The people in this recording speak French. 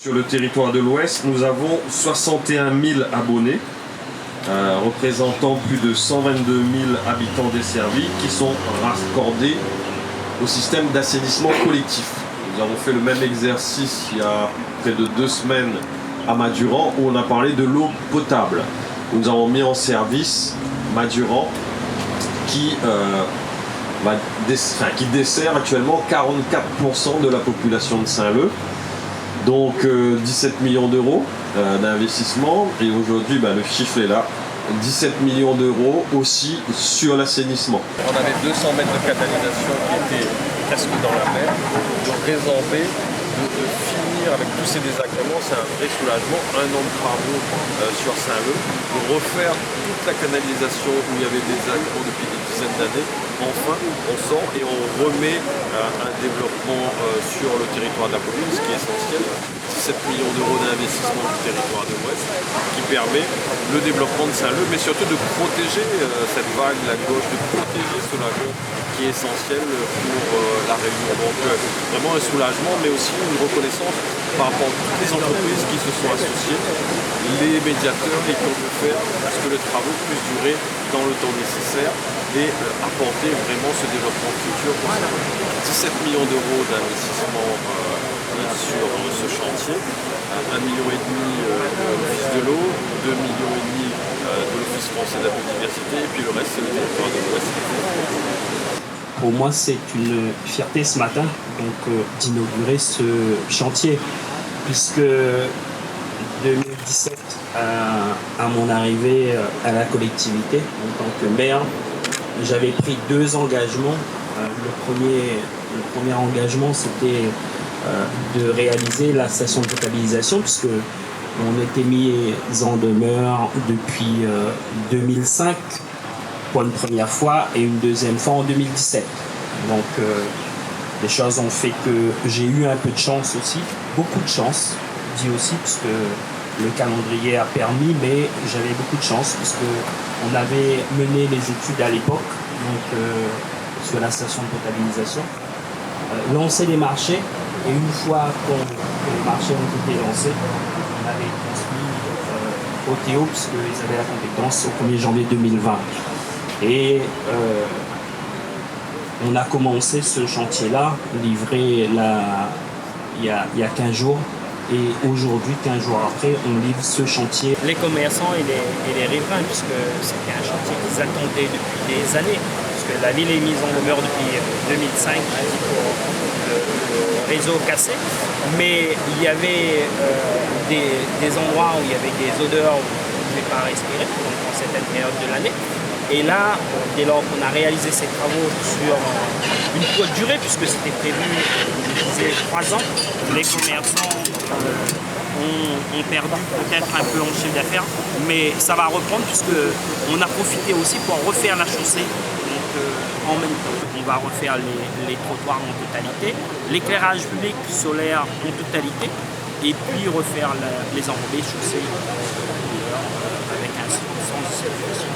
Sur le territoire de l'Ouest, nous avons 61 000 abonnés, représentant plus de 122 000 habitants desservis qui sont raccordés au système d'assainissement collectif. Nous avons fait le même exercice il y a près de 2 semaines à Maduran où on a parlé de l'eau potable. Nous avons mis en service Maduran qui dessert actuellement 44% de la population de Saint-Leu. Donc 17 millions d'euros d'investissement et aujourd'hui le chiffre est là, 17 millions d'euros aussi sur l'assainissement. On avait 200 mètres de canalisation qui étaient presque dans la mer, de résorber, de finir avec tous ces désagréments, c'est un vrai soulagement, 1 an de travaux sur Saint-Leu, de refaire toute la canalisation où il y avait des désagréments depuis des dizaines d'années. Enfin, on sort et on remet un développement sur le territoire de la commune, ce qui est essentiel. 17 millions d'euros d'investissement du territoire de l'Ouest qui permet le développement de Saint-Leu, mais surtout de protéger cette vague, la gauche, de protéger ce lagon qui est essentiel pour la Réunion. Donc vraiment un soulagement, mais aussi une reconnaissance par rapport à toutes les entreprises qui se sont associées, les médiateurs et qui ont pu faire à ce que les travaux puissent durer dans le temps nécessaire et apporter vraiment ce développement futur pour ça. 17 millions d'euros d'investissement sur ce chantier, 1,5 million de l'Office de l'eau, 2,5 millions de l'Office français de la biodiversité, et puis le reste c'est le territoire de l'Ouest. Pour moi, c'est une fierté ce matin d'inaugurer ce chantier, puisque 2017, à mon arrivée à la collectivité en tant que maire, j'avais pris 2 engagements. Le premier engagement, c'était de réaliser la station de potabilisation, puisque on était mis en demeure depuis 2005 pour une première fois et une deuxième fois en 2017. Donc les choses ont fait que j'ai eu un peu de chance aussi, beaucoup de chance, je dis aussi, puisque le calendrier a permis, mais j'avais beaucoup de chance puisque on avait mené les études à l'époque, donc sur la station de potabilisation, lancé les marchés, et une fois que les marchés ont été lancés, on avait transmis au TO puisqu'ils avaient la compétence au 1er janvier 2020. Et on a commencé ce chantier-là, livré il y a 15 jours. Et aujourd'hui, 15 jours après, on livre ce chantier. Les commerçants et les riverains, puisque c'était un chantier qu'ils attendaient depuis des années, puisque la ville est mise en demeure depuis 2005 pour le réseau cassé. Mais il y avait des endroits où il y avait des odeurs où on ne pouvait pas respirer, donc dans certaines périodes de l'année. Et là, dès lors qu'on a réalisé ces travaux sur une courte durée, puisque c'était prévu, je disais, 3 ans, les commerçants ont perdu peut-être un peu en chiffre d'affaires, mais ça va reprendre puisqu'on a profité aussi pour refaire la chaussée. Donc en même temps, on va refaire les trottoirs en totalité, l'éclairage public solaire en totalité, et puis refaire les enrobés chaussées avec un sens de circulation.